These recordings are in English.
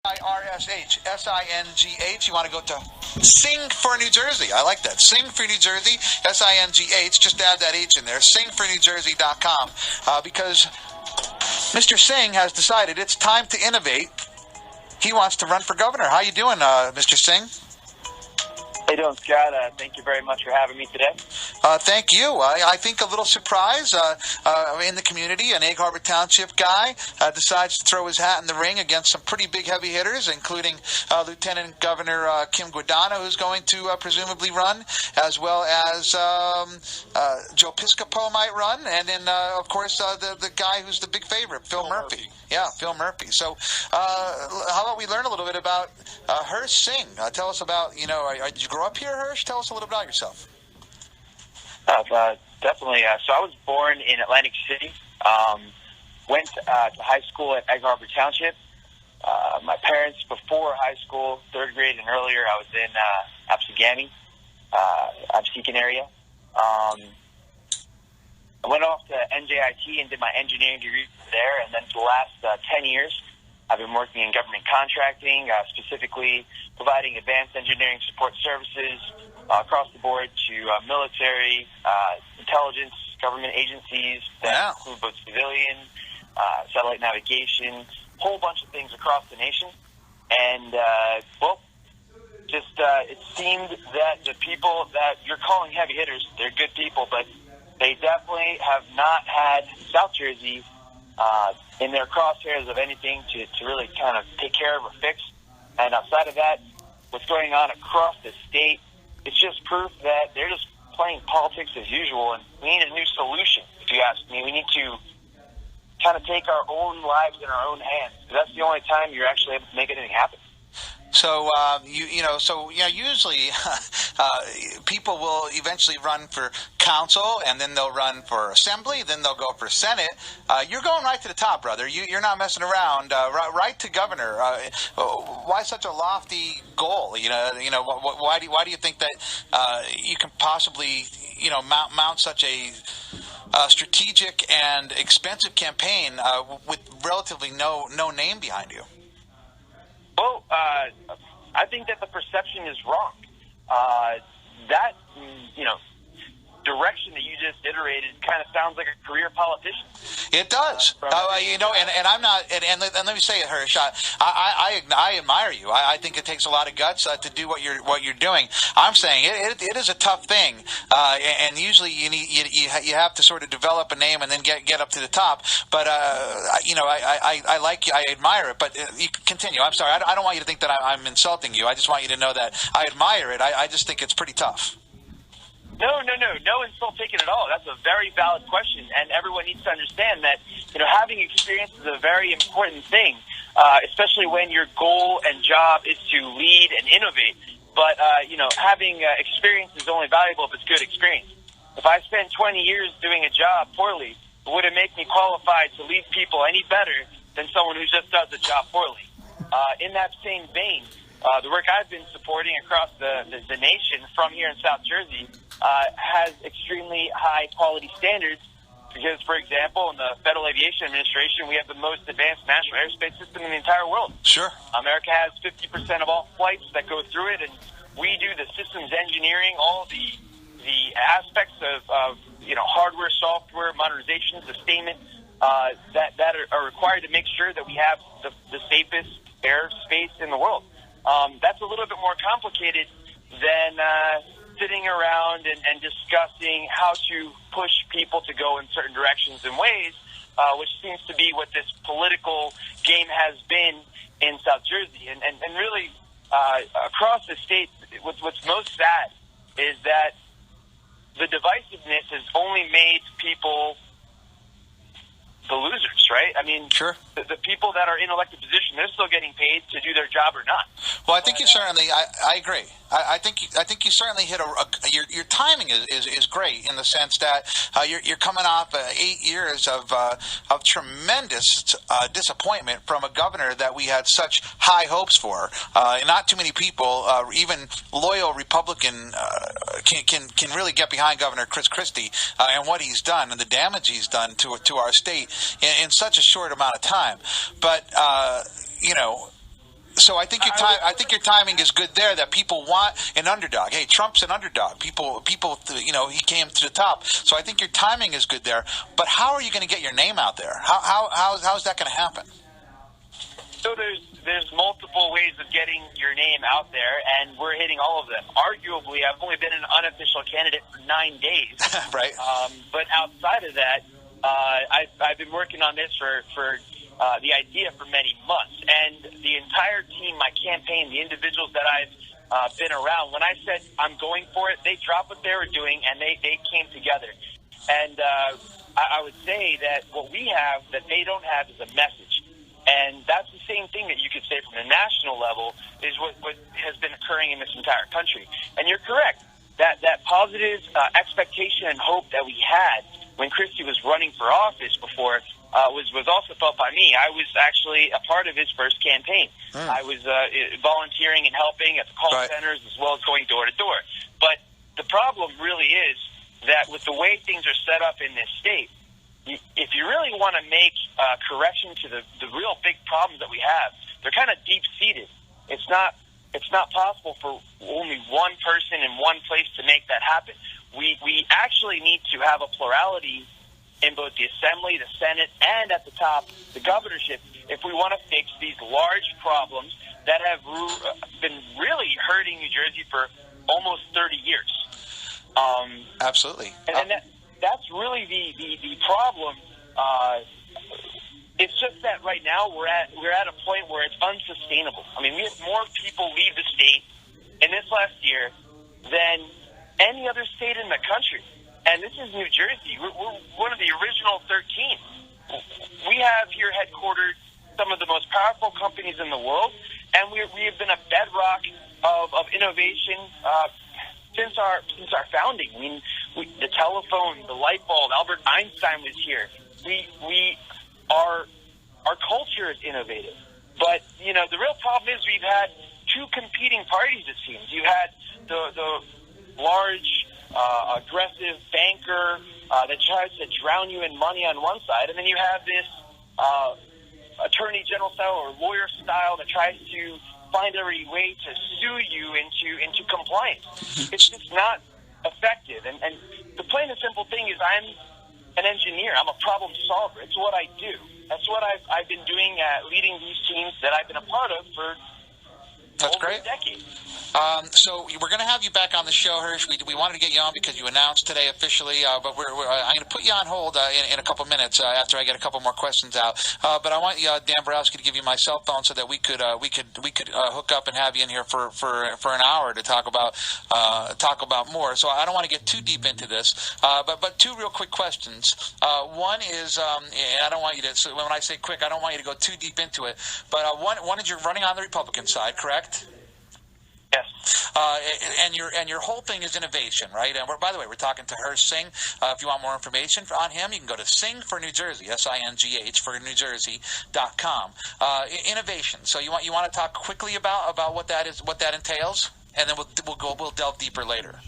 IRSH, SINGH. You want to go to Sing for New Jersey. I like that. Sing for New Jersey, SINGH. Just add that H in there. Singfornewjersey.com. Because Mr. Singh has decided it's time to innovate. He wants to run for governor. How you doing, Mr. Singh? How you doing, Scott? Thank you very much for having me today. Thank you. I think a little surprise in the community. An Egg Harbor Township guy decides to throw his hat in the ring against some pretty big heavy hitters, including Lieutenant Governor Kim Guadagno, who's going to presumably run, as well as Joe Piscopo might run, and then, of course, the guy who's the big favorite, Phil Murphy. Yeah, Phil Murphy. So how about we learn a little bit about Hirsh Singh? Tell us about, did you grow up here, Hirsh? Tell us a little about yourself. Definitely. So I was born in Atlantic City. Went to high school at Egg Harbor Township. My parents, before high school, third grade and earlier, I was in Absegami, Absecon area. I went off to NJIT and did my engineering degree there, and then for the last 10 years, I've been working in government contracting, specifically providing advanced engineering support services across the board to military, intelligence, government agencies that include both civilian, satellite navigation, a whole bunch of things across the nation. And, it seemed that the people that you're calling heavy hitters, they're good people, but they definitely have not had South Jersey in their crosshairs of anything to really kind of take care of or fix. And outside of that, what's going on across the state, it's just proof that they're just playing politics as usual, and we need a new solution, if you ask me. We need to kind of take our own lives in our own hands. That's the only time you're actually able to make anything happen. So, usually people will eventually run for council, and then they'll run for assembly, then they'll go for Senate. You're going right to the top, brother. You're not messing around. Right to governor. Why such a lofty goal? Why do you think that you can possibly, mount such a strategic and expensive campaign with relatively no name behind you? Well, I think that the perception is wrong. Direction that you just iterated kind of sounds like a career politician. It does. And I'm not, and let me say it, Hirsh, I admire you. I think it takes a lot of guts to do what you're doing. I'm saying it is a tough thing, and usually you have to sort of develop a name and then get up to the top. But I like you, I admire it. But you continue. I'm sorry. I don't want you to think that I'm insulting you. I just want you to know that I admire it. I just think it's pretty tough. No insult taken at all. That's a very valid question, and everyone needs to understand that having experience is a very important thing, especially when your goal and job is to lead and innovate. But having experience is only valuable if it's good experience. If I spend 20 years doing a job poorly, would it make me qualified to lead people any better than someone who just does the job poorly? In that same vein, the work I've been supporting across the nation from here in South Jersey has extremely high quality standards because, for example, in the Federal Aviation Administration, we have the most advanced national airspace system in the entire world. Sure. America has 50% of all flights that go through it, and we do the systems engineering, all the aspects of hardware, software, modernization, sustainment that are required to make sure that we have the safest airspace in the world. That's a little bit more complicated than sitting around and discussing how to push people to go in certain directions and ways, which seems to be what this political game has been in South Jersey. And really, across the state, what's most sad is that the divisiveness has only made people the losers, right? I mean, sure. The people that are in elected position, they're still getting paid to do their job or not. Well, I think you certainly. I agree. I think you certainly hit your timing is great in the sense that you're coming off 8 years of tremendous disappointment from a governor that we had such high hopes for. Not too many people, even loyal Republican, can really get behind Governor Chris Christie and what he's done and the damage he's done to our state in such a short amount of time. But So I think your timing is good there. That people want an underdog. Hey, Trump's an underdog. People, he came to the top. So I think your timing is good there. But how are you going to get your name out there? How is that going to happen? So there's multiple ways of getting your name out there, and we're hitting all of them. Arguably, I've only been an unofficial candidate for 9 days. Right. But outside of that, I've been working on this for the idea for many months. And the entire team, my campaign, the individuals that I've been around, when I said I'm going for it, they dropped what they were doing, and they came together. And I would say that what we have that they don't have is a message. And that's the same thing that you could say from the national level is what has been occurring in this entire country. And you're correct. That positive expectation and hope that we had when Christie was running for office before was also felt by me. I was actually a part of his first campaign. I was volunteering and helping at the call centers as well as going door to door. But the problem really is that with the way things are set up in this state, if you really want to make a correction to the real big problems that we have, they're kind of deep-seated. It's not possible for only one person in one place to make that happen. We actually need to have a plurality in both the Assembly, the Senate, and at the top, the governorship, if we want to fix these large problems that have been really hurting New Jersey for almost 30 years. Absolutely. And that's really the problem. It's just that right now we're at a point where it's unsustainable. I mean, we had more people leave the state in this last year than any other state in the country. And this is New Jersey. We're one of the original 13. We have here headquartered some of the most powerful companies in the world, and we have been a bedrock of innovation since our founding. I mean, the telephone, the light bulb, Albert Einstein was here. Our culture is innovative. But, the real problem is we've had two competing parties, it seems. You had the large, aggressive banker that tries to drown you in money on one side, and then you have this attorney general style or lawyer style that tries to find every way to sue you into compliance. It's just not effective. And the plain and simple thing is I'm an engineer. I'm a problem solver. It's what I do. That's what I've been doing leading these teams that I've been a part of for over a decade. So we're going to have you back on the show, Hirsh. We wanted to get you on because you announced today officially, but I'm going to put you on hold in a couple minutes after I get a couple more questions out. But I want Dan Borowski to give you my cell phone so that we could hook up and have you in here for an hour to talk about more. So I don't want to get too deep into this, but two real quick questions. One is, I don't want you to. So when I say quick, I don't want you to go too deep into it. But one is you're running on the Republican side, correct? Yes. And your whole thing is innovation, right? And by the way, we're talking to Hirsh Singh. If you want more information on him, you can go to Singh for New Jersey, SINGH for NewJersey.com. Innovation. So you want to talk quickly about what that is, what that entails, and then we'll delve deeper later.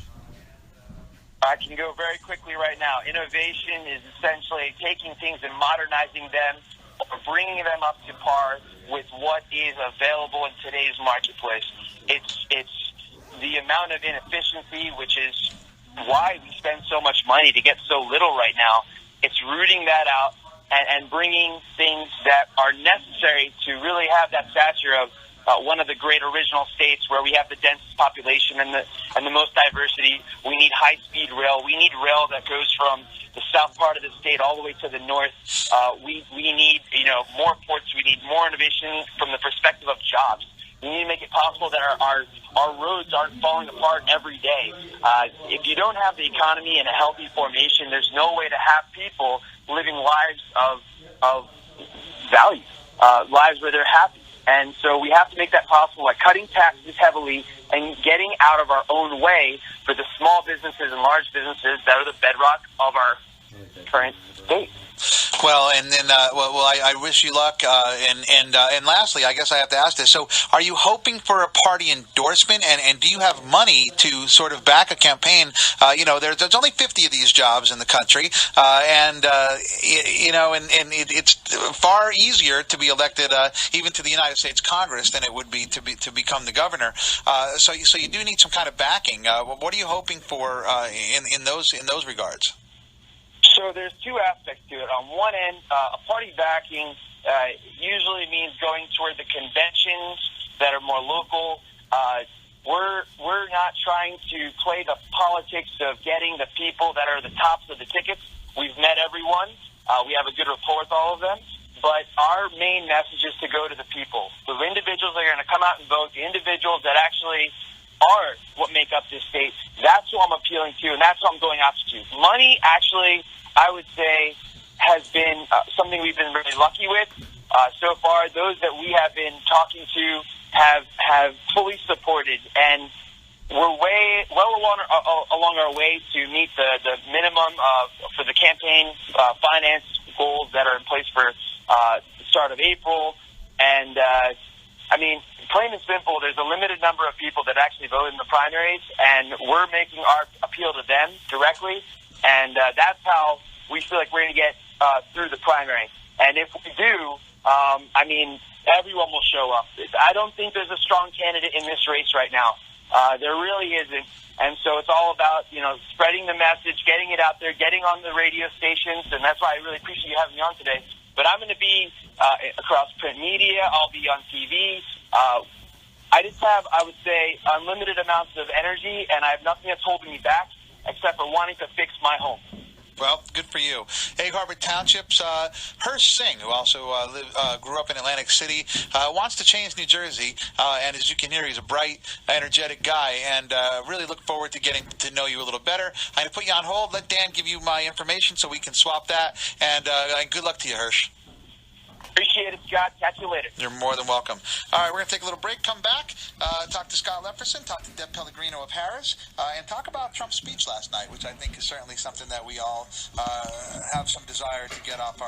I can go very quickly right now. Innovation is essentially taking things and modernizing them, or bringing them up to par with what is available in today's marketplace. It's the amount of inefficiency, which is why we spend so much money to get so little right now. It's rooting that out and bringing things that are necessary to really have that stature of one of the great original states where we have the densest population and the most diversity. We need high-speed rail. We need rail that goes from the south part of the state all the way to the north. We need more ports. We need more innovation from the perspective of jobs. We need to make it possible that our roads aren't falling apart every day. If you don't have the economy in a healthy formation, there's no way to have people living lives of value, lives where they're happy. And so we have to make that possible by cutting taxes heavily and getting out of our own way for the small businesses and large businesses that are the bedrock of our current state. Well, and then, I wish you luck. And lastly, I guess I have to ask this. So, are you hoping for a party endorsement? And do you have money to sort of back a campaign? There's only 50 of these jobs in the country, and it's far easier to be elected, even to the United States Congress, than it would be to become the governor. So you do need some kind of backing. What are you hoping for in those regards? So there's two aspects to it. On one end, a party backing usually means going toward the conventions that are more local. We're not trying to play the politics of getting the people that are the tops of the tickets. We've met everyone. We have a good rapport with all of them. But our main message is to go to the people. The individuals that are going to come out and vote, the individuals that actually are what make up this state, that's who I'm appealing to, and that's who I'm going after to. Money, actually, I would say, has been something we've been really lucky with. So far, those that we have been talking to have fully supported, and we're well along our way to meet the minimum for the campaign finance goals that are in place for the start of April. And, plain and simple, there's a limited number of people that actually vote in the primaries, and we're making our appeal to them directly, and that's how we feel like we're going to get through the primary. And if we do, everyone will show up. I don't think there's a strong candidate in this race right now. There really isn't. And so it's all about, spreading the message, getting it out there, getting on the radio stations, and that's why I really appreciate you having me on today. But I'm going to be across print media. I'll be on TV. I just have, I would say, unlimited amounts of energy, and I have nothing that's holding me back except for wanting to fix my home. Well, good for you. Egg Harbor Township's Hirsh Singh, who also grew up in Atlantic City, wants to change New Jersey. And as you can hear, he's a bright, energetic guy. And really look forward to getting to know you a little better. I'm going to put you on hold. Let Dan give you my information so we can swap that. And good luck to you, Hirsh. Appreciate it, Scott. Catch you later. You're more than welcome. All right, we're going to take a little break, come back, talk to Scott Lefferson, talk to Deb Pellegrino of Harris, and talk about Trump's speech last night, which I think is certainly something that we all have some desire to get off our